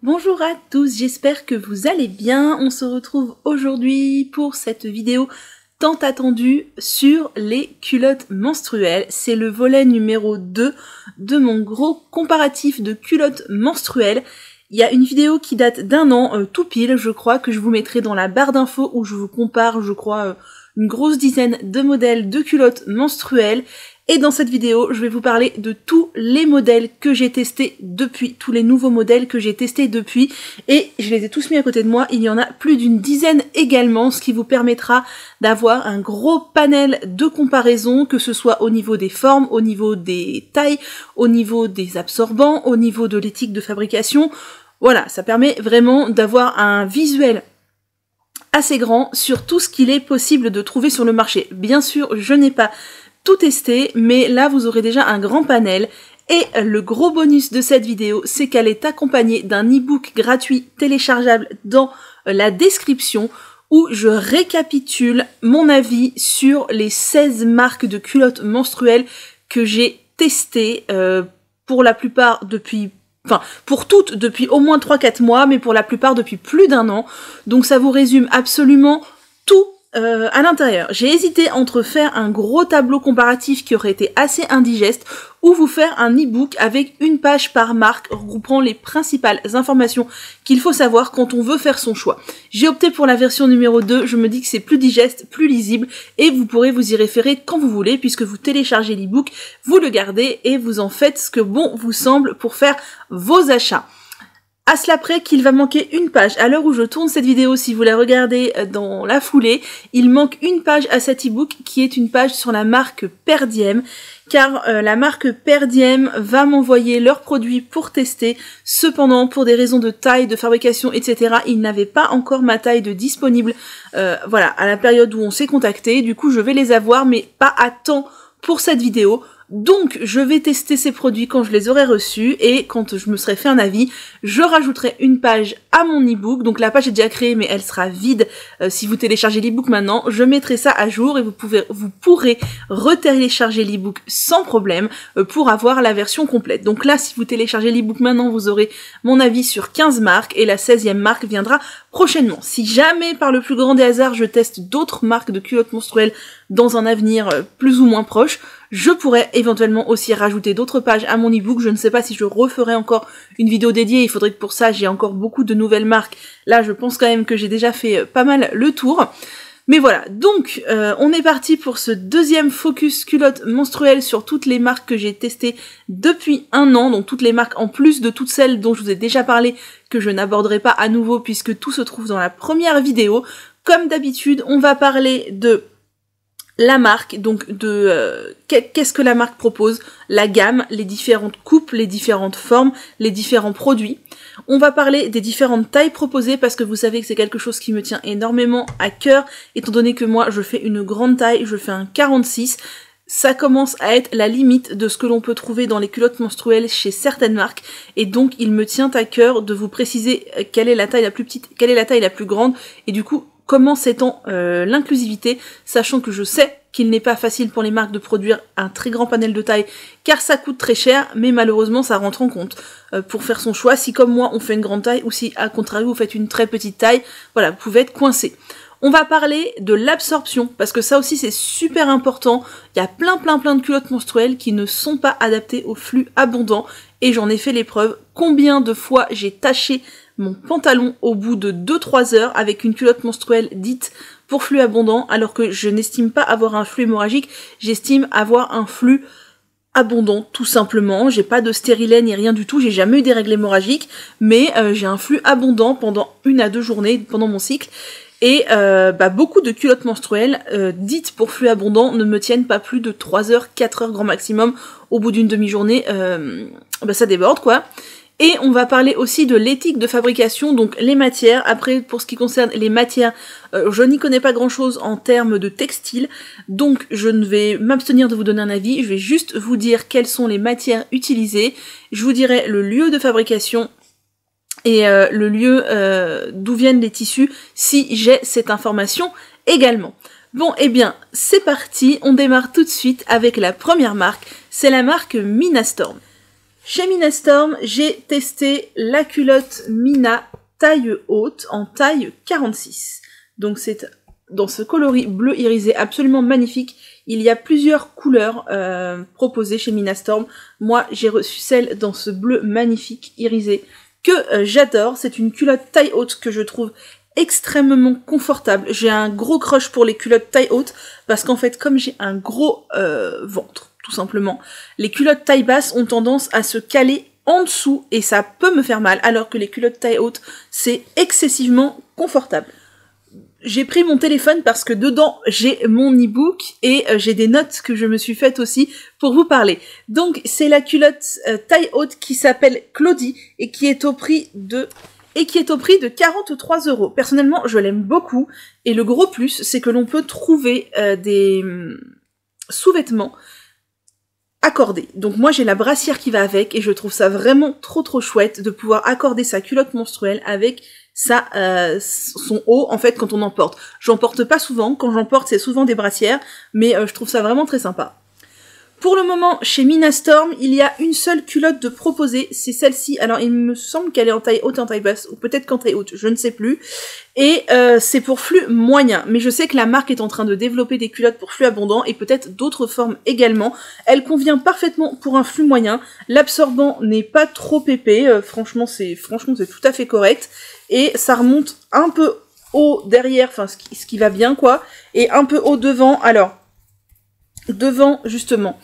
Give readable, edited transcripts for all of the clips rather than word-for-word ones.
Bonjour à tous, j'espère que vous allez bien. On se retrouve aujourd'hui pour cette vidéo tant attendue sur les culottes menstruelles. C'est le volet numéro 2 de mon gros comparatif de culottes menstruelles. Il y a une vidéo qui date d'un an, tout pile, je crois, que je vous mettrai dans la barre d'infos où je vous compare, je crois, une grosse dizaine de modèles de culottes menstruelles. Et dans cette vidéo, je vais vous parler de tous les modèles que j'ai testés depuis, tous les nouveaux modèles que j'ai testés depuis, et je les ai tous mis à côté de moi, il y en a plus d'une dizaine également, ce qui vous permettra d'avoir un gros panel de comparaison, que ce soit au niveau des formes, au niveau des tailles, au niveau des absorbants, au niveau de l'éthique de fabrication. Voilà, ça permet vraiment d'avoir un visuel assez grand sur tout ce qu'il est possible de trouver sur le marché. Bien sûr, je n'ai pas tout testé, mais là vous aurez déjà un grand panel. Et le gros bonus de cette vidéo, c'est qu'elle est accompagnée d'un e-book gratuit téléchargeable dans la description où je récapitule mon avis sur les 16 marques de culottes menstruelles que j'ai testées pour la plupart depuis... Enfin, pour toutes depuis au moins 3-4 mois, mais pour la plupart depuis plus d'un an. Donc ça vous résume absolument tout à l'intérieur. J'ai hésité entre faire un gros tableau comparatif qui aurait été assez indigeste ou vous faire un e-book avec une page par marque regroupant les principales informations qu'il faut savoir quand on veut faire son choix. J'ai opté pour la version numéro 2, je me dis que c'est plus digeste, plus lisible et vous pourrez vous y référer quand vous voulez puisque vous téléchargez l'e-book, vous le gardez et vous en faites ce que bon vous semble pour faire vos achats. À cela près qu'il va manquer une page. À l'heure où je tourne cette vidéo, si vous la regardez dans la foulée, il manque une page à cet e-book qui est une page sur la marque Perdiem, car la marque Perdiem va m'envoyer leurs produits pour tester. Cependant, pour des raisons de taille, de fabrication, etc., ils n'avaient pas encore ma taille de disponible. Voilà, à la période où on s'est contacté. Du coup, je vais les avoir, mais pas à temps pour cette vidéo. Donc, je vais tester ces produits quand je les aurai reçus et quand je me serai fait un avis, je rajouterai une page à mon e-book. Donc la page est déjà créée mais elle sera vide si vous téléchargez l'e-book maintenant. Je mettrai ça à jour et vous pourrez retélécharger l'e-book sans problème pour avoir la version complète. Donc là, si vous téléchargez l'e-book maintenant, vous aurez mon avis sur 15 marques et la 16e marque viendra prochainement. Si jamais, par le plus grand des hasards, je teste d'autres marques de culottes menstruelles dans un avenir plus ou moins proche, je pourrais éventuellement aussi rajouter d'autres pages à mon e-book. Je ne sais pas si je referai encore une vidéo dédiée, il faudrait que pour ça j'ai encore beaucoup de nouvelles marques. Là je pense quand même que j'ai déjà fait pas mal le tour. Mais voilà, donc on est parti pour ce deuxième focus culotte menstruelle sur toutes les marques que j'ai testées depuis un an, donc toutes les marques en plus de toutes celles dont je vous ai déjà parlé, que je n'aborderai pas à nouveau puisque tout se trouve dans la première vidéo. Comme d'habitude, on va parler de la marque, donc de qu'est-ce que la marque propose, la gamme, les différentes coupes, les différentes formes, les différents produits. On va parler des différentes tailles proposées parce que vous savez que c'est quelque chose qui me tient énormément à cœur, étant donné que moi je fais une grande taille, je fais un 46. Ça commence à être la limite de ce que l'on peut trouver dans les culottes menstruelles chez certaines marques et donc il me tient à cœur de vous préciser quelle est la taille la plus petite, quelle est la taille la plus grande et du coup comment s'étend l'inclusivité, sachant que je sais qu'il n'est pas facile pour les marques de produire un très grand panel de taille, car ça coûte très cher, mais malheureusement ça rentre en compte pour faire son choix. Si comme moi on fait une grande taille, ou si à contrario vous faites une très petite taille, voilà, vous pouvez être coincé. On va parler de l'absorption, parce que ça aussi c'est super important. Il y a plein de culottes menstruelles qui ne sont pas adaptées au flux abondant, et j'en ai fait l'épreuve. Combien de fois j'ai taché mon pantalon au bout de 2-3 heures avec une culotte menstruelle dite pour flux abondant, alors que je n'estime pas avoir un flux hémorragique, j'estime avoir un flux abondant, tout simplement. J'ai pas de stérilet ni rien du tout, j'ai jamais eu des règles hémorragiques, mais j'ai un flux abondant pendant 1 à 2 journées pendant mon cycle. Et beaucoup de culottes menstruelles dites pour flux abondant ne me tiennent pas plus de 3 heures, 4 heures grand maximum. Au bout d'une demi-journée, ça déborde quoi. Et on va parler aussi de l'éthique de fabrication, donc les matières. Après, pour ce qui concerne les matières, je n'y connais pas grand-chose en termes de textile, donc je ne vais m'abstenir de vous donner un avis. Je vais juste vous dire quelles sont les matières utilisées. Je vous dirai le lieu de fabrication et le lieu d'où viennent les tissus, si j'ai cette information également. Bon, eh bien, c'est parti, on démarre tout de suite avec la première marque, c'est la marque Minastorm. Chez Minastorm, j'ai testé la culotte Mina taille haute en taille 46. Donc c'est dans ce coloris bleu irisé absolument magnifique. Il y a plusieurs couleurs proposées chez Minastorm. Moi, j'ai reçu celle dans ce bleu magnifique irisé que j'adore. C'est une culotte taille haute que je trouve extrêmement confortable. J'ai un gros crush pour les culottes taille haute parce qu'en fait, comme j'ai un gros ventre, tout simplement, les culottes taille basse ont tendance à se caler en dessous et ça peut me faire mal, alors que les culottes taille haute, c'est excessivement confortable. J'ai pris mon téléphone parce que dedans, j'ai mon e-book et j'ai des notes que je me suis faites aussi pour vous parler. Donc, c'est la culotte taille haute qui s'appelle Claudie et qui est au prix de 43 €. Personnellement, je l'aime beaucoup et le gros plus, c'est que l'on peut trouver des sous-vêtements accordés. Donc moi j'ai la brassière qui va avec et je trouve ça vraiment trop chouette de pouvoir accorder sa culotte menstruelle avec son haut en fait quand on en porte. J'en porte pas souvent, quand j'en porte c'est souvent des brassières, mais je trouve ça vraiment très sympa. Pour le moment, chez Minastorm, il y a une seule culotte de proposée, c'est celle-ci. Alors, il me semble qu'elle est en taille haute et en taille basse, ou peut-être qu'en taille haute, je ne sais plus. Et c'est pour flux moyen, mais je sais que la marque est en train de développer des culottes pour flux abondant, et peut-être d'autres formes également. Elle convient parfaitement pour un flux moyen. L'absorbant n'est pas trop épais, franchement, c'est tout à fait correct. Et ça remonte un peu haut derrière, enfin, ce qui va bien, quoi, et un peu haut devant. Alors, devant, justement,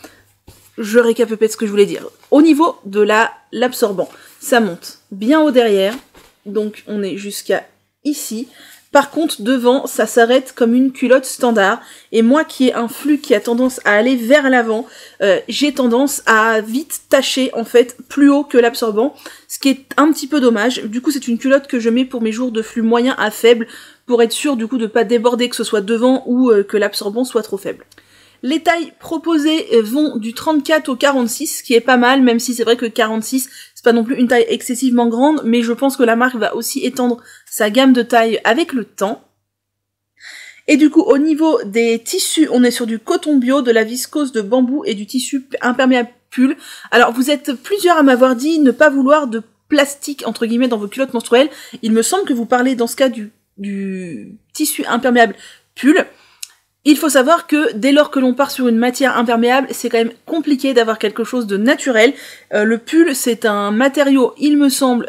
je récapitule ce que je voulais dire. Au niveau de l'absorbant, ça monte bien haut derrière, donc on est jusqu'à ici. Par contre, devant, ça s'arrête comme une culotte standard. Et moi qui ai un flux qui a tendance à aller vers l'avant, j'ai tendance à vite tacher, en fait, plus haut que l'absorbant, ce qui est un petit peu dommage. Du coup, c'est une culotte que je mets pour mes jours de flux moyen à faible, pour être sûr, du coup, de pas déborder, que ce soit devant ou que l'absorbant soit trop faible. Les tailles proposées vont du 34 au 46, ce qui est pas mal, même si c'est vrai que 46, c'est pas non plus une taille excessivement grande, mais je pense que la marque va aussi étendre sa gamme de tailles avec le temps. Et du coup, au niveau des tissus, on est sur du coton bio, de la viscose de bambou et du tissu imperméable pull. Alors, vous êtes plusieurs à m'avoir dit ne pas vouloir de plastique, entre guillemets, dans vos culottes menstruelles. Il me semble que vous parlez dans ce cas du tissu imperméable pull. Il faut savoir que dès lors que l'on part sur une matière imperméable, c'est quand même compliqué d'avoir quelque chose de naturel. Le pull, c'est un matériau, il me semble,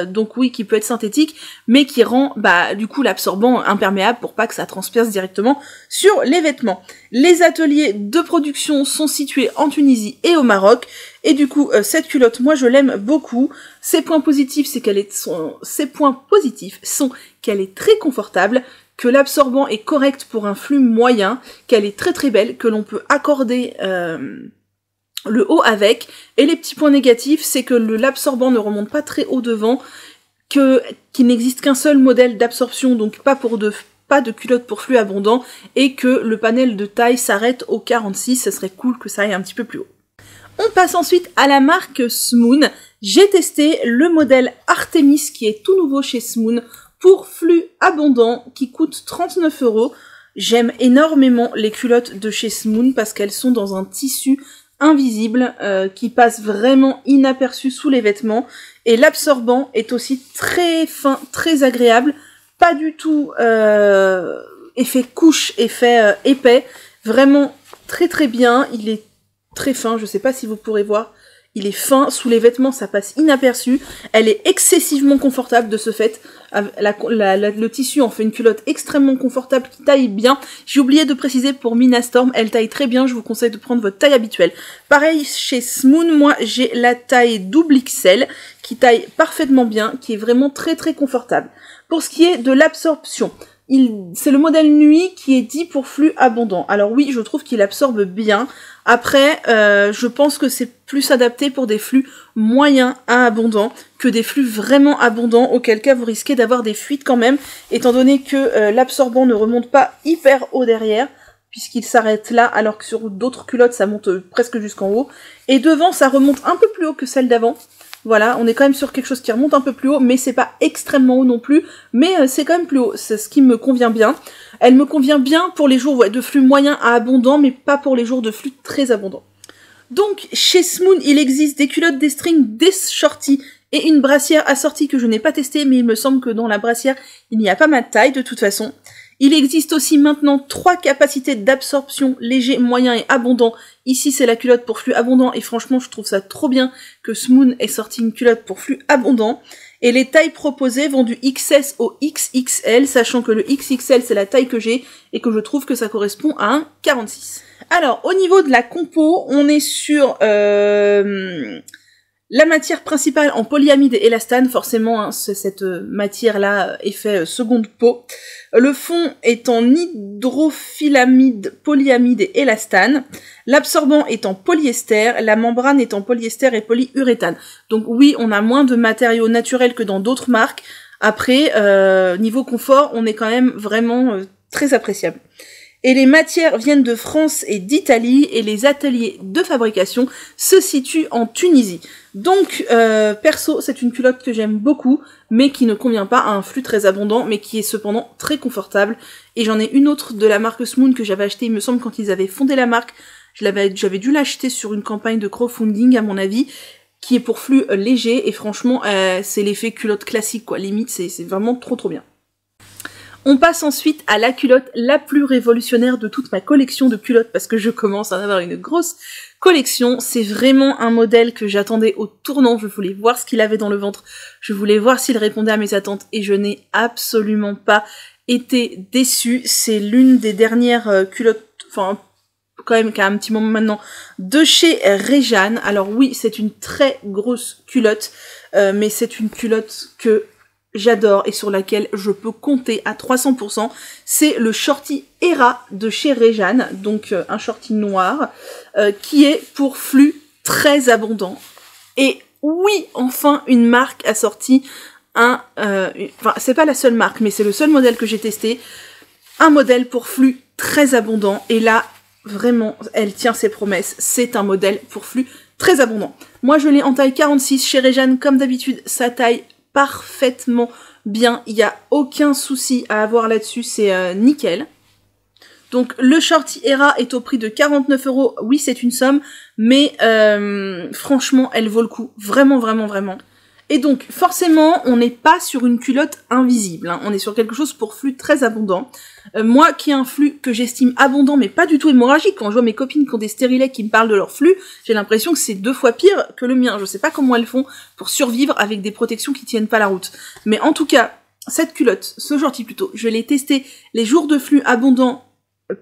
donc oui, qui peut être synthétique, mais qui rend du coup l'absorbant imperméable pour pas que ça transperce directement sur les vêtements. Les ateliers de production sont situés en Tunisie et au Maroc, et du coup, cette culotte, moi je l'aime beaucoup. Ses points positifs, c'est qu'elle est très confortable, que l'absorbant est correct pour un flux moyen, qu'elle est très belle, que l'on peut accorder le haut avec. Et les petits points négatifs, c'est que l'absorbant ne remonte pas très haut devant, qu'il n'existe qu'un seul modèle d'absorption, donc pas de culotte pour flux abondant, et que le panel de taille s'arrête au 46, ça serait cool que ça aille un petit peu plus haut. On passe ensuite à la marque Smoon. J'ai testé le modèle Artemis qui est tout nouveau chez Smoon pour flux abondant qui coûte 39 €. J'aime énormément les culottes de chez Smoon parce qu'elles sont dans un tissu invisible qui passe vraiment inaperçu sous les vêtements. Et l'absorbant est aussi très fin, très agréable. Pas du tout effet couche, effet épais. Vraiment très bien. Il est très fin, je sais pas si vous pourrez voir. Il est fin, sous les vêtements ça passe inaperçu. Elle est excessivement confortable de ce fait. Le tissu en fait une culotte extrêmement confortable qui taille bien. J'ai oublié de préciser pour Minastorm, elle taille très bien, je vous conseille de prendre votre taille habituelle. Pareil chez Smoon, moi j'ai la taille double XL qui taille parfaitement bien, qui est vraiment très confortable. Pour ce qui est de l'absorption, c'est le modèle nuit qui est dit pour flux abondant. Alors oui, je trouve qu'il absorbe bien. Après, je pense que c'est plus adapté pour des flux moyens à abondants que des flux vraiment abondants, auquel cas vous risquez d'avoir des fuites quand même, étant donné que l'absorbant ne remonte pas hyper haut derrière, puisqu'il s'arrête là, alors que sur d'autres culottes ça monte presque jusqu'en haut. Et devant, ça remonte un peu plus haut que celle d'avant. Voilà, on est quand même sur quelque chose qui remonte un peu plus haut, mais c'est pas extrêmement haut non plus, mais c'est quand même plus haut, c'est ce qui me convient bien. Elle me convient bien pour les jours de flux moyen à abondant, mais pas pour les jours de flux très abondant. Donc, chez Smoon, il existe des culottes, des strings, des shorties et une brassière assortie que je n'ai pas testée, mais il me semble que dans la brassière, il n'y a pas ma taille de toute façon. Il existe aussi maintenant 3 capacités d'absorption, léger, moyen et abondant. Ici, c'est la culotte pour flux abondant et franchement, je trouve ça trop bien que Smoon ait sorti une culotte pour flux abondant. Et les tailles proposées vont du XS au XXL, sachant que le XXL, c'est la taille que j'ai et que je trouve que ça correspond à un 46. Alors, au niveau de la compo, on est sur la matière principale en polyamide et élastane, forcément, hein, cette matière-là est fait seconde peau. Le fond est en hydrophilamide, polyamide et élastane. L'absorbant est en polyester, la membrane est en polyester et polyuréthane. Donc oui, on a moins de matériaux naturels que dans d'autres marques. Après, niveau confort, on est quand même vraiment très appréciable. Et les matières viennent de France et d'Italie, et les ateliers de fabrication se situent en Tunisie. Donc, perso, c'est une culotte que j'aime beaucoup, mais qui ne convient pas à un flux très abondant, mais qui est cependant très confortable. Et j'en ai une autre de la marque Smoon que j'avais achetée, il me semble, quand ils avaient fondé la marque. J'avais dû l'acheter sur une campagne de crowdfunding, à mon avis, qui est pour flux léger, et franchement, c'est l'effet culotte classique, quoi. Limite, c'est vraiment trop bien. On passe ensuite à la culotte la plus révolutionnaire de toute ma collection de culottes, parce que je commence à en avoir une grosse collection. C'est vraiment un modèle que j'attendais au tournant, je voulais voir ce qu'il avait dans le ventre, je voulais voir s'il répondait à mes attentes, et je n'ai absolument pas été déçue. C'est l'une des dernières culottes, enfin quand même qu'à un petit moment maintenant, de chez Réjane. Alors oui, c'est une très grosse culotte, mais c'est une culotte que j'adore et sur laquelle je peux compter à 300%. C'est le shorty Hera de chez Réjane, donc un shorty noir, qui est pour flux très abondant. Et oui, enfin, une marque a sorti enfin, c'est pas la seule marque, mais c'est le seul modèle que j'ai testé, un modèle pour flux très abondant, et là, vraiment, elle tient ses promesses, c'est un modèle pour flux très abondant. Moi, je l'ai en taille 46, chez Réjane, comme d'habitude, sa taille parfaitement bien, il n'y a aucun souci à avoir là-dessus, c'est nickel. Donc le shorty Hera est au prix de 49 €, oui c'est une somme, mais franchement elle vaut le coup, vraiment. Et donc forcément on n'est pas sur une culotte invisible, hein. On est sur quelque chose pour flux très abondant. Moi qui ai un flux que j'estime abondant mais pas du tout hémorragique, quand je vois mes copines qui ont des stérilets qui me parlent de leur flux, j'ai l'impression que c'est 2 fois pire que le mien. Je sais pas comment elles font pour survivre avec des protections qui tiennent pas la route. Mais en tout cas, cette culotte, ce shorty plutôt, je l'ai testé les jours de flux abondant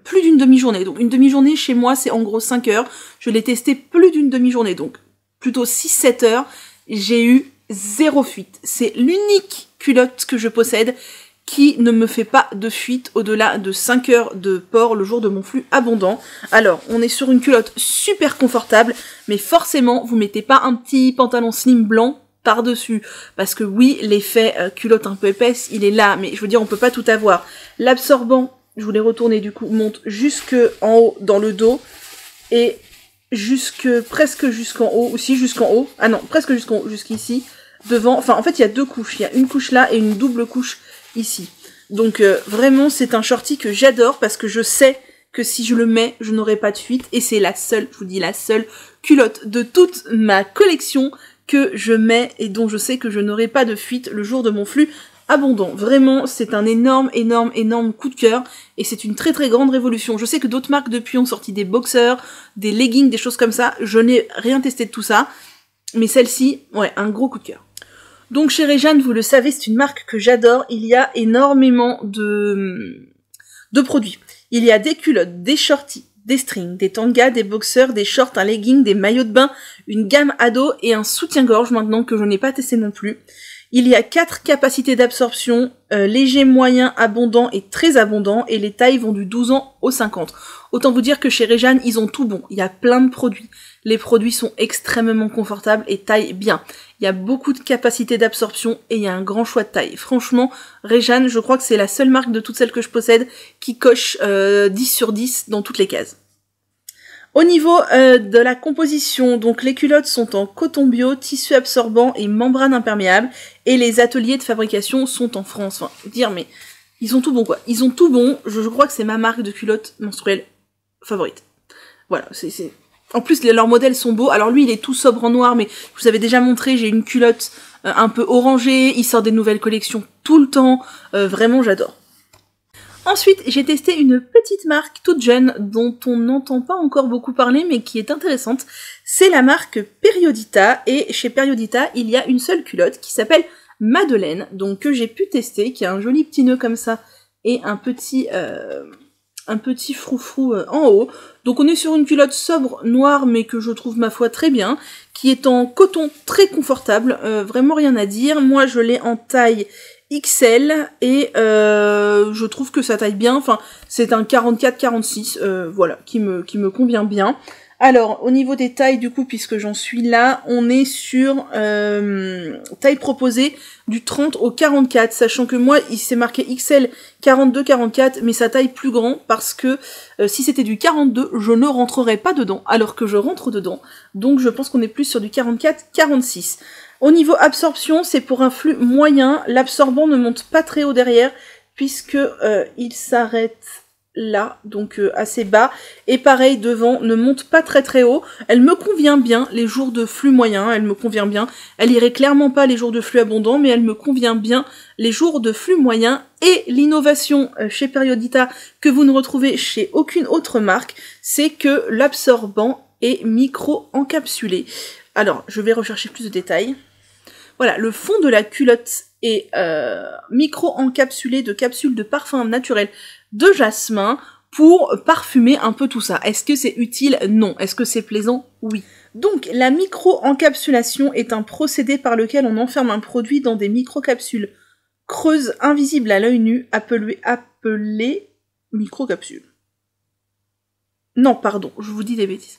plus d'une demi-journée. Donc une demi-journée chez moi c'est en gros 5 heures. Je l'ai testé plus d'une demi-journée, donc plutôt 6-7 heures. J'ai eu 0 fuite. C'est l'unique culotte que je possède qui ne me fait pas de fuite au-delà de 5 heures de port le jour de mon flux abondant. Alors, on est sur une culotte super confortable, mais forcément, vous mettez pas un petit pantalon slim blanc par-dessus, parce que oui, l'effet culotte un peu épaisse, il est là, mais je veux dire, on peut pas tout avoir. L'absorbant, je voulais retourner du coup, monte jusque en haut dans le dos, et presque jusqu'en haut, aussi jusqu'en haut, ah non, presque jusqu'en haut, jusqu'ici, devant, enfin en fait il y a 2 couches, il y a une couche là et une double couche ici. Donc vraiment c'est un shorty que j'adore parce que je sais que si je le mets, je n'aurai pas de fuite, et c'est la seule, je vous dis la seule culotte de toute ma collection que je mets et dont je sais que je n'aurai pas de fuite le jour de mon flux abondant. Vraiment, c'est un énorme coup de cœur, et c'est une très grande révolution. Je sais que d'autres marques depuis ont sorti des boxers, des leggings, des choses comme ça, je n'ai rien testé de tout ça, mais celle-ci, ouais, un gros coup de cœur. Donc chez Réjane, vous le savez, c'est une marque que j'adore, il y a énormément de produits. Il y a des culottes, des shorties, des strings, des tangas, des boxers, des shorts, un legging, des maillots de bain, une gamme ado et un soutien-gorge maintenant que je n'ai pas testé non plus. Il y a 4 capacités d'absorption, léger, moyen, abondant et très abondant, et les tailles vont du 12 ans au 50. Autant vous dire que chez Réjane, ils ont tout bon, il y a plein de produits. Les produits sont extrêmement confortables et taillent bien. Il y a beaucoup de capacités d'absorption et il y a un grand choix de taille. Franchement, Réjane, je crois que c'est la seule marque de toutes celles que je possède qui coche 10 sur 10 dans toutes les cases. Au niveau de la composition, donc les culottes sont en coton bio, tissu absorbant et membrane imperméable, et les ateliers de fabrication sont en France. Enfin, dire, mais ils ont tout bon quoi. Ils ont tout bon, je crois que c'est ma marque de culottes menstruelles favorite. Voilà, c'est En plus, leurs modèles sont beaux. Alors lui, il est tout sobre en noir, mais je vous avais déjà montré, j'ai une culotte un peu orangée. Il sort des nouvelles collections tout le temps. Vraiment, j'adore. Ensuite, j'ai testé une petite marque toute jeune dont on n'entend pas encore beaucoup parler, mais qui est intéressante. C'est la marque Periodita. Et chez Periodita, il y a une seule culotte qui s'appelle Madeleine, donc que j'ai pu tester, qui a un joli petit nœud comme ça et un petit froufrou en haut. Donc on est sur une culotte sobre, noire, mais que je trouve ma foi très bien, qui est en coton très confortable, vraiment rien à dire. Moi je l'ai en taille XL et je trouve que ça taille bien, enfin c'est un 44-46, voilà, qui me convient bien. Alors, au niveau des tailles, du coup, puisque j'en suis là, on est sur taille proposée du 30 au 44, sachant que moi, il s'est marqué XL 42-44, mais sa taille plus grand, parce que si c'était du 42, je ne rentrerais pas dedans, alors que je rentre dedans. Donc, je pense qu'on est plus sur du 44-46. Au niveau absorption, c'est pour un flux moyen. L'absorbant ne monte pas très haut derrière, puisque il s'arrête là, donc assez bas, et pareil devant, ne monte pas très très haut. Elle me convient bien les jours de flux moyen, elle me convient bien. Elle irait clairement pas les jours de flux abondant, mais elle me convient bien les jours de flux moyen. Et l'innovation chez Periodita que vous ne retrouvez chez aucune autre marque, c'est que l'absorbant est micro-encapsulé. Alors, je vais rechercher plus de détails. Voilà, le fond de la culotte est micro-encapsulé de capsules de parfum naturel de jasmin pour parfumer un peu tout ça. Est-ce que c'est utile? Non. Est-ce que c'est plaisant? Oui. Donc, la micro-encapsulation est un procédé par lequel on enferme un produit dans des micro-capsules creuses invisibles à l'œil nu, appelées micro-capsules. Non, pardon, je vous dis des bêtises.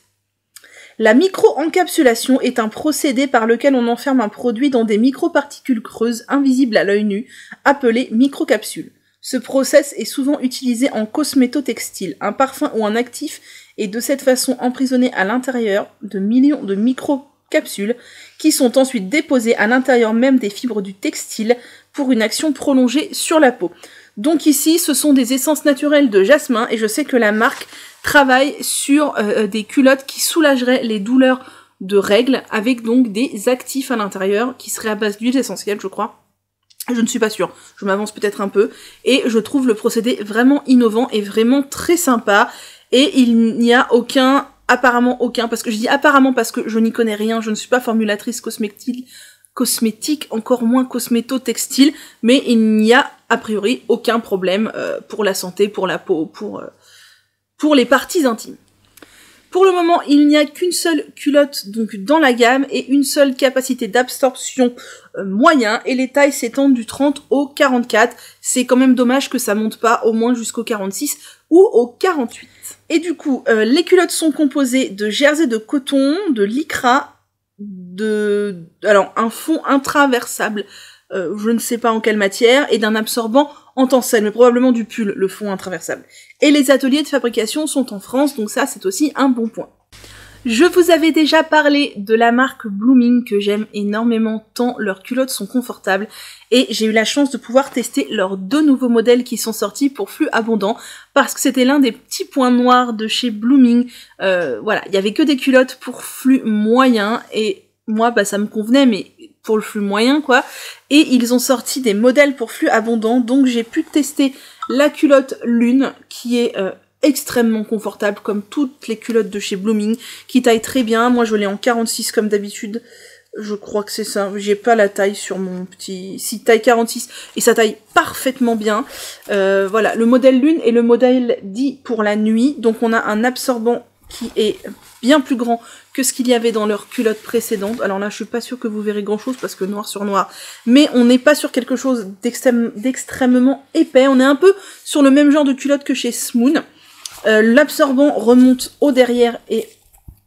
La micro-encapsulation est un procédé par lequel on enferme un produit dans des microparticules creuses invisibles à l'œil nu, appelées microcapsules. Ce process est souvent utilisé en cosmétotextile. Un parfum ou un actif est de cette façon emprisonné à l'intérieur de millions de microcapsules qui sont ensuite déposées à l'intérieur même des fibres du textile pour une action prolongée sur la peau. Donc ici, ce sont des essences naturelles de jasmin et je sais que la marque travaille sur des culottes qui soulageraient les douleurs de règles avec donc des actifs à l'intérieur qui seraient à base d'huile essentielle, je crois. Je ne suis pas sûre, je m'avance peut-être un peu, et je trouve le procédé vraiment innovant et vraiment très sympa, et il n'y a apparemment aucun, parce que je dis apparemment parce que je n'y connais rien, je ne suis pas formulatrice cosmétique, encore moins cosméto-textile, mais il n'y a a priori aucun problème pour la santé, pour la peau, pour les parties intimes. Pour le moment, il n'y a qu'une seule culotte donc dans la gamme et une seule capacité d'absorption moyen et les tailles s'étendent du 30 au 44. C'est quand même dommage que ça monte pas au moins jusqu'au 46 ou au 48. Et du coup, les culottes sont composées de jersey de coton, de lycra, alors un fond intraversable, je ne sais pas en quelle matière, et d'un absorbant en tencel, mais probablement du pull, le fond intraversable. Et les ateliers de fabrication sont en France, donc ça c'est aussi un bon point. Je vous avais déjà parlé de la marque Blooming que j'aime énormément tant leurs culottes sont confortables et j'ai eu la chance de pouvoir tester leurs 2 nouveaux modèles qui sont sortis pour flux abondant parce que c'était l'un des petits points noirs de chez Blooming. Voilà, il y avait que des culottes pour flux moyen et moi bah ça me convenait mais pour le flux moyen quoi. Et ils ont sorti des modèles pour flux abondant donc j'ai pu tester la culotte Lune qui est extrêmement confortable comme toutes les culottes de chez Blooming qui taillent très bien. Moi je l'ai en 46 comme d'habitude, je crois que c'est ça, j'ai pas la taille sur mon petit... Si, taille 46 et ça taille parfaitement bien. Voilà, le modèle Lune est le modèle dit pour la nuit, donc on a un absorbant qui est bien plus grand que ce qu'il y avait dans leur culotte précédente. Alors là, je suis pas sûre que vous verrez grand chose parce que noir sur noir. Mais on n'est pas sur quelque chose d'extrêmement épais. On est un peu sur le même genre de culotte que chez Smoon. L'absorbant remonte au derrière et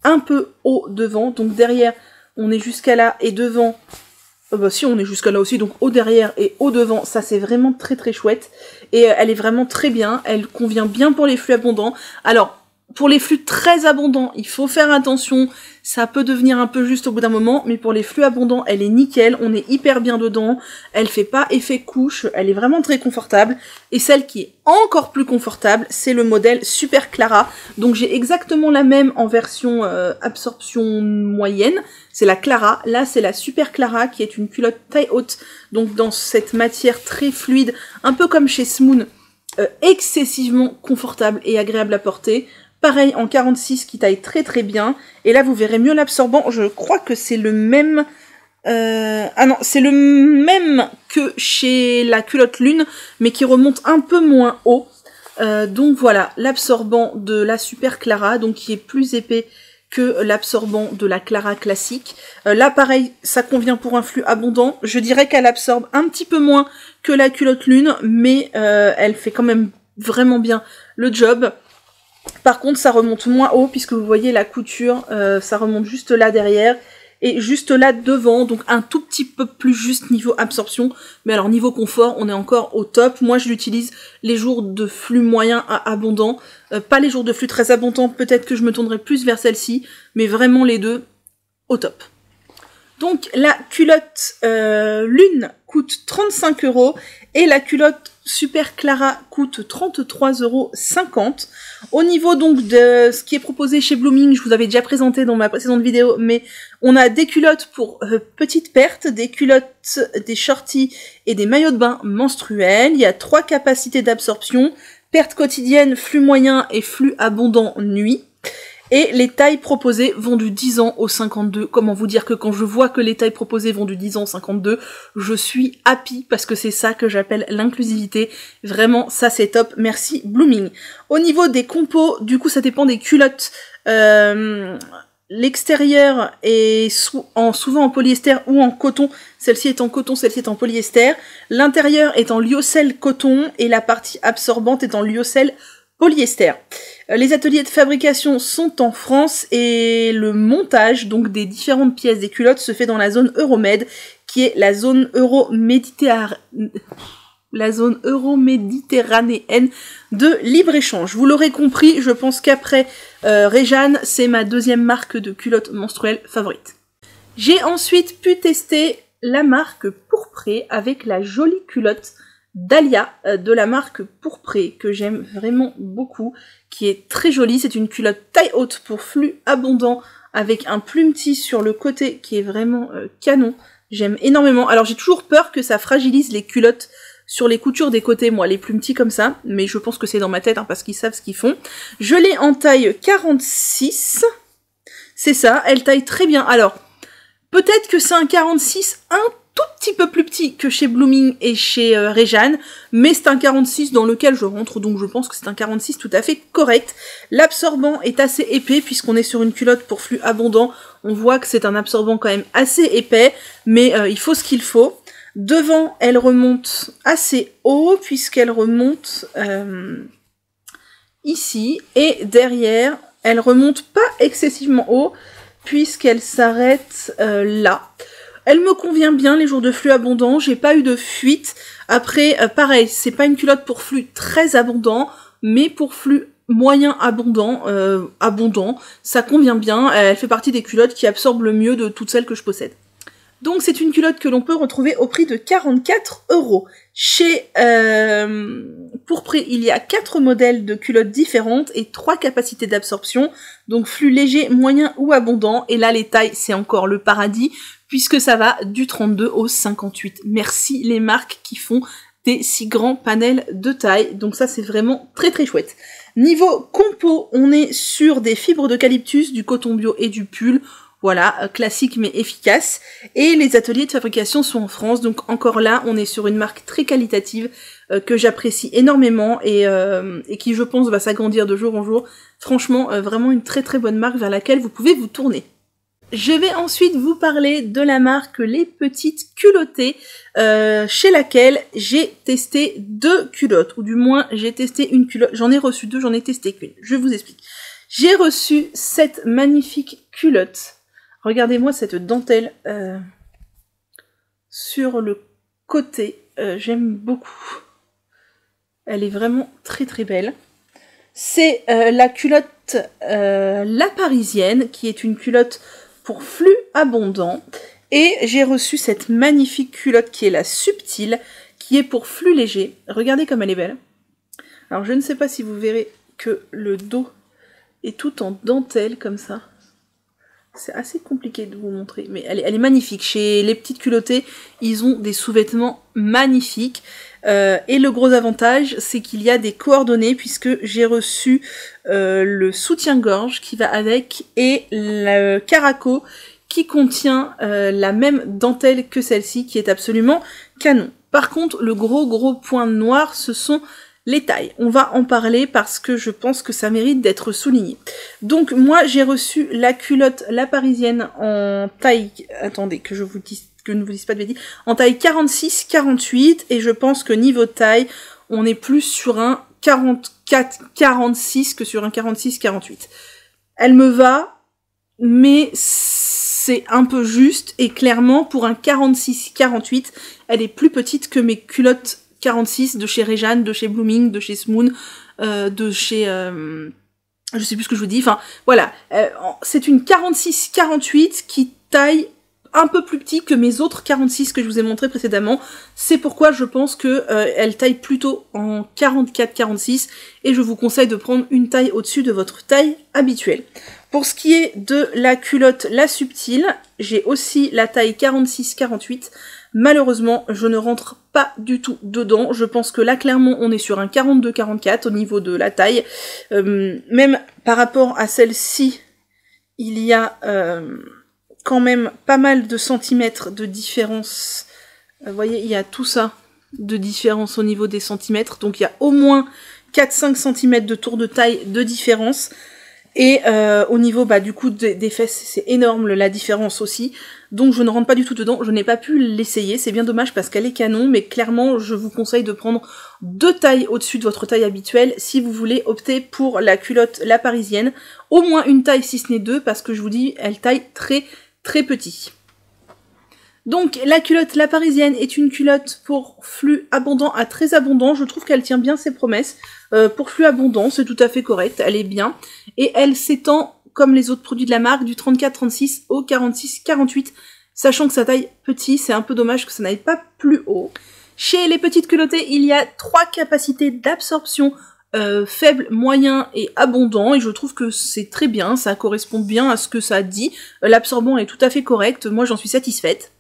un peu au devant. Donc derrière, on est jusqu'à là et devant... bah si, on est jusqu'à là aussi. Donc au derrière et au devant, ça c'est vraiment très très chouette. Et elle est vraiment très bien. Elle convient bien pour les flux abondants. Alors... pour les flux très abondants, il faut faire attention, ça peut devenir un peu juste au bout d'un moment, mais pour les flux abondants, elle est nickel, on est hyper bien dedans, elle fait pas effet couche, elle est vraiment très confortable, et celle qui est encore plus confortable, c'est le modèle Super Clara, donc j'ai exactement la même en version absorption moyenne, c'est la Clara, là c'est la Super Clara qui est une culotte taille haute, donc dans cette matière très fluide, un peu comme chez Smoon, excessivement confortable et agréable à porter. Pareil en 46 qui taille très très bien. Et là vous verrez mieux l'absorbant. Je crois que c'est le même... Ah non, c'est le même que chez la culotte Lune, mais qui remonte un peu moins haut. Donc voilà, l'absorbant de la Super Clara, donc qui est plus épais que l'absorbant de la Clara classique. Là pareil, ça convient pour un flux abondant. Je dirais qu'elle absorbe un petit peu moins que la culotte Lune, mais elle fait quand même vraiment bien le job. Par contre, ça remonte moins haut, puisque vous voyez la couture, ça remonte juste là derrière, et juste là devant, donc un tout petit peu plus juste niveau absorption. Mais alors niveau confort, on est encore au top. Moi, je l'utilise les jours de flux moyen à abondant, pas les jours de flux très abondant, peut-être que je me tournerai plus vers celle-ci, mais vraiment les deux, au top. Donc la culotte Lune coûte 35 € et la culotte Super Clara coûte 33,50 €. Au niveau donc de ce qui est proposé chez Blooming, je vous avais déjà présenté dans ma précédente vidéo, mais on a des culottes pour petites pertes, des culottes, des shorties et des maillots de bain menstruels. Il y a 3 capacités d'absorption, perte quotidienne, flux moyen et flux abondant nuit. Et les tailles proposées vont du 10 ans au 52. Comment vous dire que quand je vois que les tailles proposées vont du 10 ans au 52, je suis happy parce que c'est ça que j'appelle l'inclusivité. Vraiment, ça c'est top. Merci Blooming. Au niveau des compos, du coup ça dépend des culottes. L'extérieur est souvent en polyester ou en coton. Celle-ci est en coton, celle-ci est en polyester. L'intérieur est en lyocell coton et la partie absorbante est en lyocell polyester. Les ateliers de fabrication sont en France et le montage donc des différentes pièces des culottes se fait dans la zone Euromed, qui est la zone euro-méditerranéenne de libre-échange. Vous l'aurez compris, je pense qu'après Réjeanne, c'est ma deuxième marque de culottes menstruelles favorite. J'ai ensuite pu tester la marque Pourpré avec la jolie culotte Dahlia de la marque Pourpré que j'aime vraiment beaucoup, qui est très jolie. C'est une culotte taille haute pour flux abondant avec un plumetis sur le côté qui est vraiment canon. J'aime énormément. Alors j'ai toujours peur que ça fragilise les culottes sur les coutures des côtés, moi, les plumetis comme ça, mais je pense que c'est dans ma tête hein, parce qu'ils savent ce qu'ils font. Je l'ai en taille 46, c'est ça, elle taille très bien. Alors, peut-être que c'est un 46 un tout petit peu plus petit que chez Blooming et chez Réjeanne, mais c'est un 46 dans lequel je rentre, donc je pense que c'est un 46 tout à fait correct. L'absorbant est assez épais, puisqu'on est sur une culotte pour flux abondant, on voit que c'est un absorbant quand même assez épais, mais il faut ce qu'il faut. Devant, elle remonte assez haut, puisqu'elle remonte ici, et derrière, elle remonte pas excessivement haut, puisqu'elle s'arrête là. Elle me convient bien les jours de flux abondant, j'ai pas eu de fuite. Après, pareil, c'est pas une culotte pour flux très abondant, mais pour flux moyen abondant, ça convient bien. Elle fait partie des culottes qui absorbent le mieux de toutes celles que je possède. Donc c'est une culotte que l'on peut retrouver au prix de 44 €. Chez Pourpré, il y a 4 modèles de culottes différentes et 3 capacités d'absorption, donc flux léger, moyen ou abondant. Et là, les tailles, c'est encore le paradis, puisque ça va du 32 au 58. Merci les marques qui font des si grands panels de taille, donc ça c'est vraiment très très chouette. Niveau compo, on est sur des fibres d'eucalyptus, du coton bio et du pull. Voilà, classique mais efficace. Et les ateliers de fabrication sont en France, donc encore là, on est sur une marque très qualitative que j'apprécie énormément et qui, je pense, va s'agrandir de jour en jour. Franchement, vraiment une très très bonne marque vers laquelle vous pouvez vous tourner. Je vais ensuite vous parler de la marque Les Petites Culottées, chez laquelle j'ai testé 2 culottes, ou du moins j'ai testé une culotte, j'en ai reçu 2, j'en ai testé qu'une, je vous explique. J'ai reçu cette magnifique culotte. Regardez-moi cette dentelle sur le côté, j'aime beaucoup. Elle est vraiment très très belle. C'est la culotte La Parisienne, qui est une culotte pour flux abondant. Et j'ai reçu cette magnifique culotte qui est la Subtile, qui est pour flux léger. Regardez comme elle est belle. Alors je ne sais pas si vous verrez que le dos est tout en dentelle comme ça. C'est assez compliqué de vous montrer, mais elle est magnifique. Chez les petites culottées, ils ont des sous-vêtements magnifiques. Et le gros avantage, c'est qu'il y a des coordonnées, puisque j'ai reçu le soutien-gorge qui va avec, et le caraco qui contient la même dentelle que celle-ci, qui est absolument canon. Par contre, le gros point noir, ce sont les tailles. On va en parler parce que je pense que ça mérite d'être souligné. Donc moi j'ai reçu la culotte La Parisienne en taille, attendez que je ne vous dise pas de bêtises, en taille 46-48, et je pense que niveau taille, on est plus sur un 44-46 que sur un 46-48. Elle me va, mais c'est un peu juste, et clairement pour un 46-48, elle est plus petite que mes culottes 46 de chez Réjeanne, de chez Blooming, de chez Smoon, de chez... je sais plus ce que je vous dis, enfin voilà. C'est une 46-48 qui taille un peu plus petit que mes autres 46 que je vous ai montré précédemment. C'est pourquoi je pense que elle taille plutôt en 44-46, et je vous conseille de prendre une taille au-dessus de votre taille habituelle. Pour ce qui est de la culotte La Subtile, j'ai aussi la taille 46-48. Malheureusement, je ne rentre pas du tout dedans. Je pense que là, clairement, on est sur un 42-44 au niveau de la taille. Même par rapport à celle-ci, il y a quand même pas mal de centimètres de différence. Vous voyez, il y a tout ça de différence au niveau des centimètres. Donc, il y a au moins 4-5 cm de tour de taille de différence. Et au niveau du coup des fesses, c'est énorme la différence aussi. Donc je ne rentre pas du tout dedans, je n'ai pas pu l'essayer, c'est bien dommage parce qu'elle est canon, mais clairement je vous conseille de prendre 2 tailles au-dessus de votre taille habituelle si vous voulez opter pour la culotte La Parisienne. Au moins une taille si ce n'est 2, parce que je vous dis, elle taille très petit. Donc la culotte La Parisienne est une culotte pour flux abondant à très abondant. Je trouve qu'elle tient bien ses promesses. Pour flux abondant, c'est tout à fait correct, elle est bien. Et elle s'étend, comme les autres produits de la marque, du 34-36 au 46-48. Sachant que sa taille petit, c'est un peu dommage que ça n'aille pas plus haut. Chez les petites culottées, il y a 3 capacités d'absorption. Faible, moyen et abondant, et je trouve que c'est très bien, ça correspond bien à ce que ça dit. L'absorbant est tout à fait correct, moi j'en suis satisfaite.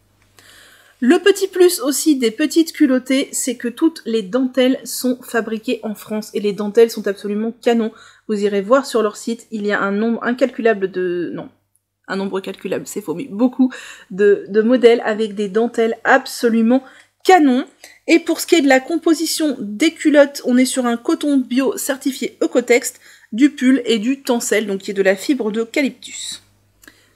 Le petit plus aussi des petites culottées, c'est que toutes les dentelles sont fabriquées en France, et les dentelles sont absolument canon. Vous irez voir sur leur site, il y a un nombre incalculable de... non, un nombre calculable, c'est faux, mais beaucoup de modèles avec des dentelles absolument canon. Et pour ce qui est de la composition des culottes, on est sur un coton bio certifié Ecotex, du pull et du tencel, donc qui est de la fibre d'eucalyptus.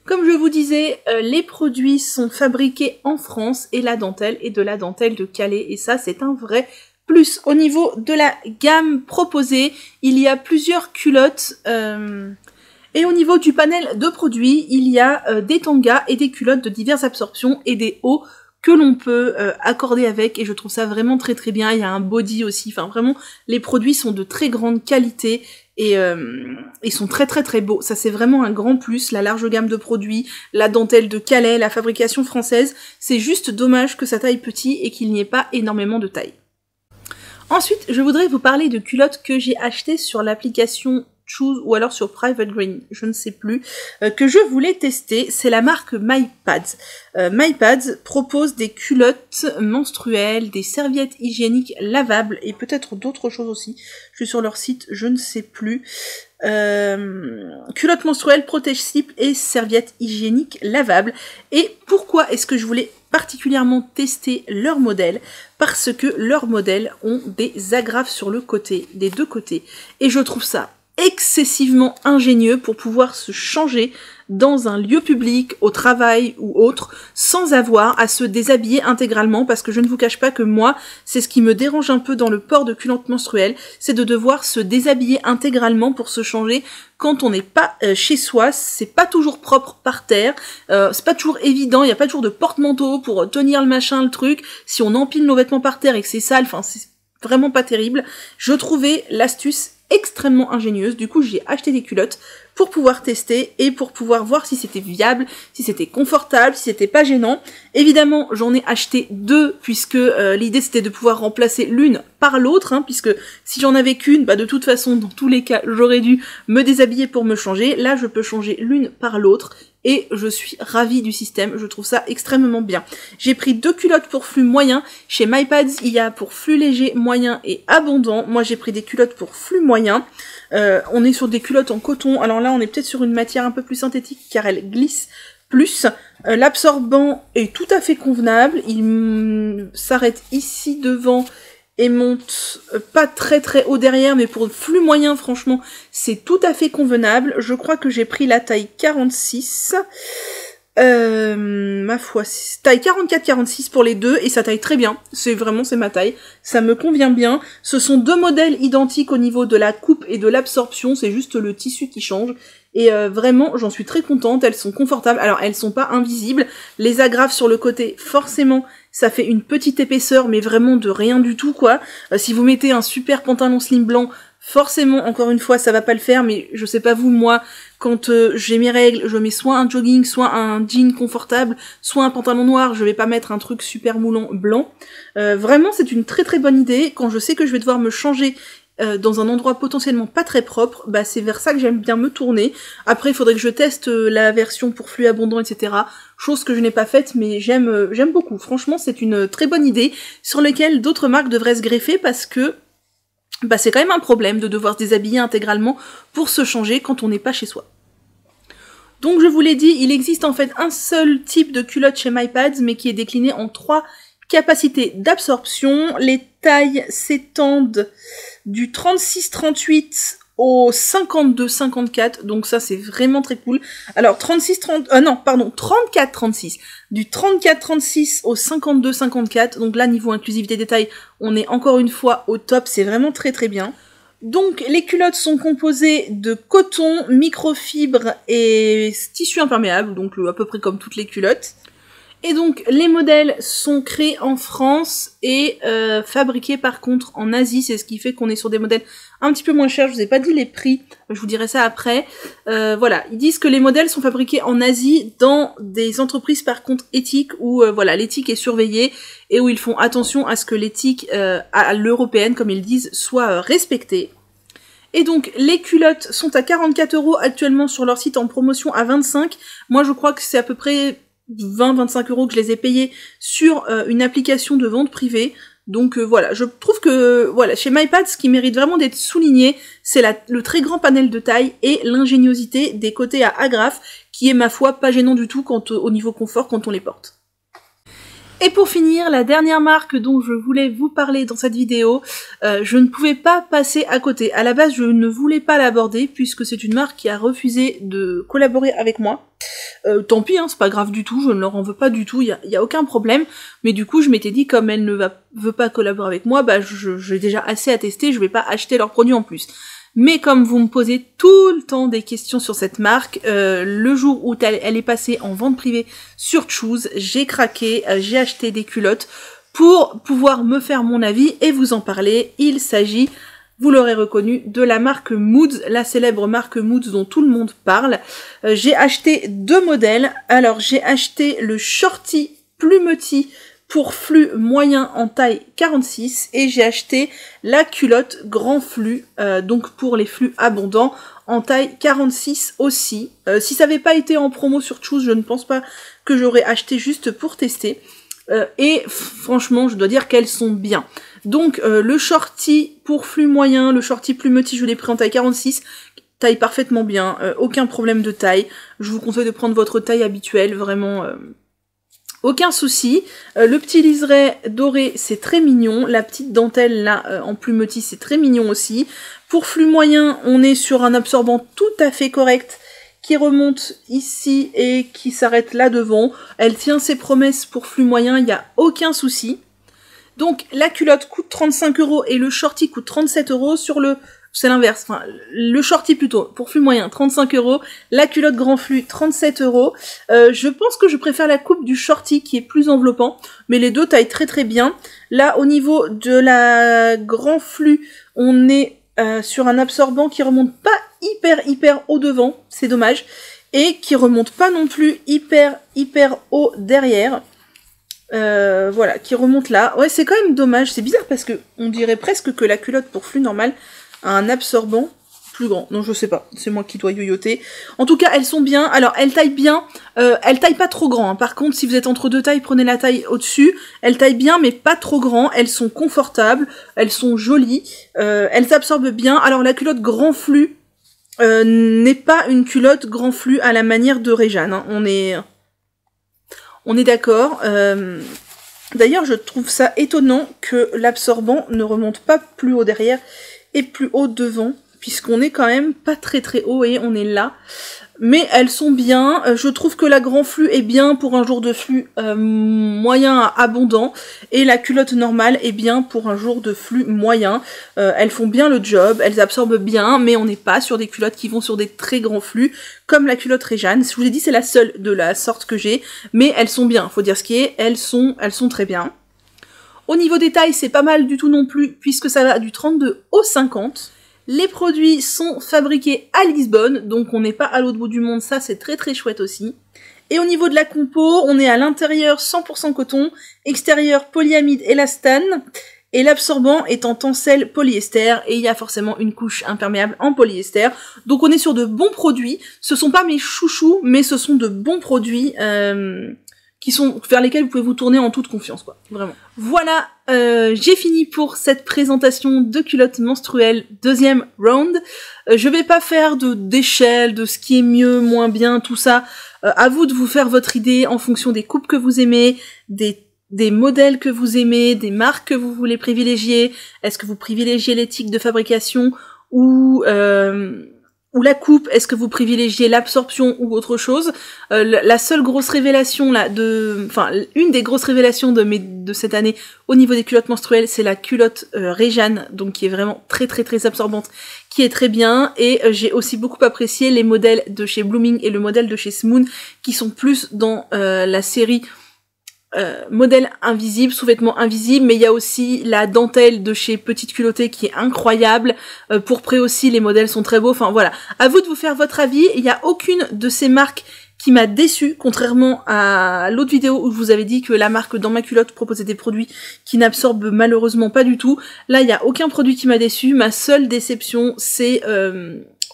Comme je vous disais, les produits sont fabriqués en France et la dentelle est de la dentelle de Calais, et ça c'est un vrai plus. Au niveau de la gamme proposée, il y a plusieurs culottes, et au niveau du panel de produits, il y a des tangas et des culottes de diverses absorptions et des hauts que l'on peut accorder avec, et je trouve ça vraiment très bien. Il y a un body aussi, enfin vraiment les produits sont de très grande qualité et ils sont très beaux. Ça c'est vraiment un grand plus, la large gamme de produits, la dentelle de Calais, la fabrication française. C'est juste dommage que ça taille petit et qu'il n'y ait pas énormément de taille. Ensuite, je voudrais vous parler de culottes que j'ai achetées sur l'application Choose ou alors sur Private Green, je ne sais plus, que je voulais tester. C'est la marque MyPads. MyPads propose des culottes menstruelles, des serviettes hygiéniques lavables et peut-être d'autres choses aussi. Je suis sur leur site, je ne sais plus. Culottes menstruelles, protège-slip et serviettes hygiéniques lavables. Et pourquoi est-ce que je voulais particulièrement tester leurs modèles? Parce que leurs modèles ont des agrafes sur le côté, des deux côtés. Et je trouve ça excessivement ingénieux pour pouvoir se changer dans un lieu public, au travail ou autre, sans avoir à se déshabiller intégralement, parce que je ne vous cache pas que moi, c'est ce qui me dérange un peu dans le port de culottes menstruelles, c'est de devoir se déshabiller intégralement pour se changer quand on n'est pas chez soi. C'est pas toujours propre par terre, c'est pas toujours évident, il n'y a pas toujours de porte-manteau pour tenir le machin, le truc, si on empile nos vêtements par terre et que c'est sale, enfin c'est vraiment pas terrible. Je trouvais l'astuce extrêmement ingénieuse. Du coup, j'ai acheté des culottes pour pouvoir tester et pour pouvoir voir si c'était viable, si c'était confortable, si c'était pas gênant. Évidemment, j'en ai acheté deux puisque l'idée c'était de pouvoir remplacer l'une par l'autre, hein, puisque si j'en avais qu'une, bah de toute façon, dans tous les cas, j'aurais dû me déshabiller pour me changer. Là, je peux changer l'une par l'autre et je suis ravie du système, je trouve ça extrêmement bien. J'ai pris deux culottes pour flux moyen. Chez MyPads, il y a pour flux léger, moyen et abondant. Moi, j'ai pris des culottes pour flux moyen. On est sur des culottes en coton. Alors là, on est peut-être sur une matière un peu plus synthétique car elle glisse plus. L'absorbant est tout à fait convenable. Il s'arrête ici devant et monte pas très très haut derrière, mais pour le flux moyen, franchement, c'est tout à fait convenable. Je crois que j'ai pris la taille 46. Ma foi, taille 44-46 pour les deux, et ça taille très bien. C'est ma taille. Ça me convient bien. Ce sont deux modèles identiques au niveau de la coupe et de l'absorption, c'est juste le tissu qui change. Et vraiment, j'en suis très contente, elles sont confortables. Alors, elles sont pas invisibles. Les agrafes sur le côté, forcément, ça fait une petite épaisseur, mais vraiment de rien du tout, quoi. Si vous mettez un super pantalon slim blanc, forcément, encore une fois, ça va pas le faire, mais je sais pas vous, moi, quand j'ai mes règles, je mets soit un jogging, soit un jean confortable, soit un pantalon noir, je vais pas mettre un truc super moulant blanc. Vraiment, c'est une très très bonne idée. Quand je sais que je vais devoir me changer dans un endroit potentiellement pas très propre, bah c'est vers ça que j'aime bien me tourner. Après, il faudrait que je teste la version pour flux abondant, etc. Chose que je n'ai pas faite, mais j'aime beaucoup. Franchement, c'est une très bonne idée sur laquelle d'autres marques devraient se greffer parce que bah c'est quand même un problème de devoir se déshabiller intégralement pour se changer quand on n'est pas chez soi. Donc je vous l'ai dit, il existe en fait un seul type de culotte chez MyPads, mais qui est décliné en 3 capacités d'absorption. Les tailles s'étendent du 36-38 au 52-54, donc ça c'est vraiment très cool. Alors 34-36, du 34-36 au 52-54, donc là niveau inclusivité des tailles, on est encore une fois au top, c'est vraiment très très bien. Donc les culottes sont composées de coton, microfibre et tissu imperméable, donc à peu près comme toutes les culottes. Et donc les modèles sont créés en France et fabriqués par contre en Asie, c'est ce qui fait qu'on est sur des modèles un petit peu moins chers. Je vous ai pas dit les prix, je vous dirai ça après. Voilà, ils disent que les modèles sont fabriqués en Asie dans des entreprises par contre éthiques où voilà, l'éthique est surveillée et où ils font attention à ce que l'éthique à l'européenne, comme ils disent, soit respectée. Et donc les culottes sont à 44 € actuellement sur leur site, en promotion à 25. Moi je crois que c'est à peu près 20-25 € que je les ai payés sur une application de vente privée. Donc voilà, je trouve que voilà, chez MyPads, ce qui mérite vraiment d'être souligné, c'est le très grand panel de taille et l'ingéniosité des côtés à agrafes, qui est ma foi pas gênant du tout au niveau confort quand on les porte. Et pour finir, la dernière marque dont je voulais vous parler dans cette vidéo, je ne pouvais pas passer à côté. À la base, je ne voulais pas l'aborder puisque c'est une marque qui a refusé de collaborer avec moi. Tant pis, hein, c'est pas grave du tout, je ne leur en veux pas du tout, y a aucun problème. Mais du coup, je m'étais dit, comme elle ne veut pas collaborer avec moi, bah j'ai déjà assez à tester, je vais pas acheter leurs produits en plus. Mais comme vous me posez tout le temps des questions sur cette marque, le jour où elle est passée en vente privée sur Choose, j'ai craqué, j'ai acheté des culottes pour pouvoir me faire mon avis et vous en parler. Il s'agit, vous l'aurez reconnu, de la marque Moods, la célèbre marque Moods dont tout le monde parle. J'ai acheté deux modèles. Alors j'ai acheté le Shorty Plumetis pour flux moyen en taille 46 et j'ai acheté la culotte grand flux, donc pour les flux abondants en taille 46 aussi. Si ça n'avait pas été en promo sur Choose, je ne pense pas que j'aurais acheté juste pour tester. Et franchement, je dois dire qu'elles sont bien. Donc le Shorty pour flux moyen, le Shorty Plumetis, je l'ai pris en taille 46, taille parfaitement bien, aucun problème de taille. Je vous conseille de prendre votre taille habituelle, vraiment... aucun souci. Le petit liseré doré, c'est très mignon. La petite dentelle là en plumetis, c'est très mignon aussi. Pour flux moyen, on est sur un absorbant tout à fait correct qui remonte ici et qui s'arrête là devant. Elle tient ses promesses pour flux moyen, il n'y a aucun souci. Donc la culotte coûte 35 € et le shorty coûte 37 € sur le... C'est l'inverse, enfin, le shorty plutôt, pour flux moyen, 35 €, la culotte grand flux, 37 €. Je pense que je préfère la coupe du shorty qui est plus enveloppant, mais les deux taillent très très bien. Là, au niveau de la grand flux, on est sur un absorbant qui remonte pas hyper haut devant, c'est dommage, et qui remonte pas non plus hyper haut derrière. Voilà, qui remonte là. Ouais, c'est quand même dommage, c'est bizarre parce que on dirait presque que la culotte pour flux normal a un absorbant plus grand. Non, je sais pas, c'est moi qui dois yoyoter. En tout cas, elles sont bien. Alors, elles taillent bien. Elles taillent pas trop grand. Hein. Par contre, si vous êtes entre deux tailles, prenez la taille au-dessus. Elles taillent bien, mais pas trop grand. Elles sont confortables. Elles sont jolies. Elles absorbent bien. Alors, la culotte grand flux n'est pas une culotte grand flux à la manière de Réjeanne. Hein. On est d'accord. D'ailleurs, je trouve ça étonnant que l'absorbant ne remonte pas plus haut derrière et plus haut devant, puisqu'on est quand même pas très haut et on est là. Mais elles sont bien. Je trouve que la grand flux est bien pour un jour de flux moyen à abondant, et la culotte normale est bien pour un jour de flux moyen. Elles font bien le job, elles absorbent bien, mais on n'est pas sur des culottes qui vont sur des très grands flux, comme la culotte Réjeanne. Je vous ai dit, c'est la seule de la sorte que j'ai, mais elles sont bien, faut dire ce qui est, elles sont très bien. Au niveau des tailles, c'est pas mal du tout non plus, puisque ça va du 32 au 50. Les produits sont fabriqués à Lisbonne, donc on n'est pas à l'autre bout du monde, ça c'est très chouette aussi. Et au niveau de la compo, on est à l'intérieur 100% coton, extérieur polyamide élastane, et l'absorbant est en tencel polyester, et il y a forcément une couche imperméable en polyester. Donc on est sur de bons produits, ce sont pas mes chouchous, mais ce sont de bons produits qui sont vers lesquels vous pouvez vous tourner en toute confiance, quoi, vraiment. Voilà, j'ai fini pour cette présentation de culottes menstruelles deuxième round. Je vais pas faire d'échelle, de ce qui est mieux, moins bien, tout ça. À vous de vous faire votre idée en fonction des coupes que vous aimez, des modèles que vous aimez, des marques que vous voulez privilégier. Est-ce que vous privilégiez l'éthique de fabrication ou la coupe, est-ce que vous privilégiez l'absorption ou autre chose? La seule grosse révélation là une des grosses révélations de cette année au niveau des culottes menstruelles, c'est la culotte Réjeanne, donc qui est vraiment très absorbante, qui est très bien, et j'ai aussi beaucoup apprécié les modèles de chez Blooming et le modèle de chez Smoon, qui sont plus dans la série modèle invisible, sous-vêtements invisibles, mais il y a aussi la dentelle de chez Petite Culottée qui est incroyable. Pour près aussi, les modèles sont très beaux. Enfin voilà, à vous de vous faire votre avis. Il n'y a aucune de ces marques qui m'a déçue, contrairement à l'autre vidéo où je vous avais dit que la marque Dans ma culotte proposait des produits qui n'absorbent malheureusement pas du tout. Là, il n'y a aucun produit qui m'a déçue. Ma seule déception, c'est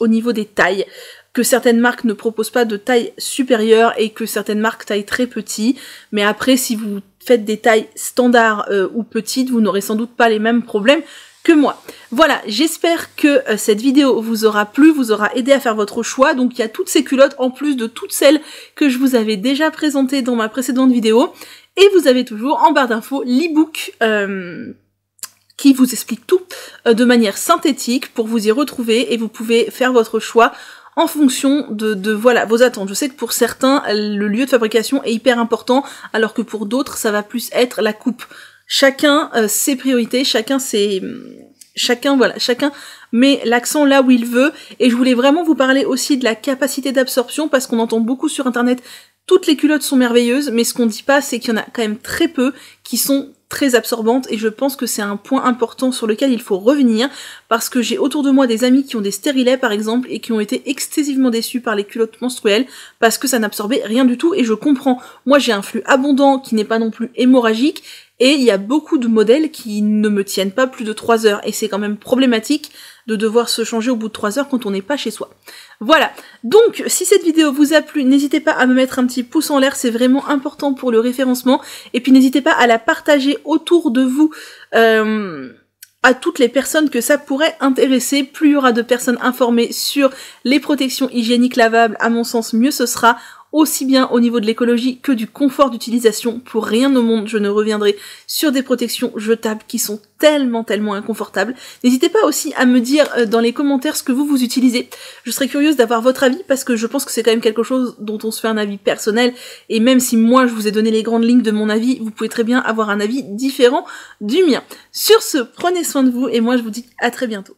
au niveau des tailles, que certaines marques ne proposent pas de taille supérieure et que certaines marques taillent très petit. Mais après, si vous faites des tailles standards ou petites, vous n'aurez sans doute pas les mêmes problèmes que moi. Voilà, j'espère que cette vidéo vous aura plu, vous aura aidé à faire votre choix. Donc il y a toutes ces culottes en plus de toutes celles que je vous avais déjà présentées dans ma précédente vidéo. Et vous avez toujours en barre d'infos l'e-book qui vous explique tout de manière synthétique pour vous y retrouver, et vous pouvez faire votre choix en fonction de voilà, vos attentes. Je sais que pour certains, le lieu de fabrication est hyper important, alors que pour d'autres, ça va plus être la coupe. Chacun ses priorités, chacun met l'accent là où il veut, et je voulais vraiment vous parler aussi de la capacité d'absorption, parce qu'on entend beaucoup sur internet, toutes les culottes sont merveilleuses, mais ce qu'on dit pas, c'est qu'il y en a quand même très peu qui sont très absorbantes, et je pense que c'est un point important sur lequel il faut revenir, parce que j'ai autour de moi des amis qui ont des stérilets par exemple, et qui ont été excessivement déçus par les culottes menstruelles, parce que ça n'absorbait rien du tout, et je comprends. Moi j'ai un flux abondant qui n'est pas non plus hémorragique, et il y a beaucoup de modèles qui ne me tiennent pas plus de 3 heures, et c'est quand même problématique de devoir se changer au bout de 3 heures quand on n'est pas chez soi. Voilà, donc si cette vidéo vous a plu, n'hésitez pas à me mettre un petit pouce en l'air, c'est vraiment important pour le référencement, et puis n'hésitez pas à la partager autour de vous à toutes les personnes que ça pourrait intéresser. Plus il y aura de personnes informées sur les protections hygiéniques lavables, à mon sens, mieux ce sera, aussi bien au niveau de l'écologie que du confort d'utilisation. Pour rien au monde, je ne reviendrai sur des protections jetables qui sont tellement inconfortables. N'hésitez pas aussi à me dire dans les commentaires ce que vous utilisez. Je serais curieuse d'avoir votre avis, parce que je pense que c'est quand même quelque chose dont on se fait un avis personnel, et même si moi je vous ai donné les grandes lignes de mon avis, vous pouvez très bien avoir un avis différent du mien. Sur ce, prenez soin de vous, et moi je vous dis à très bientôt.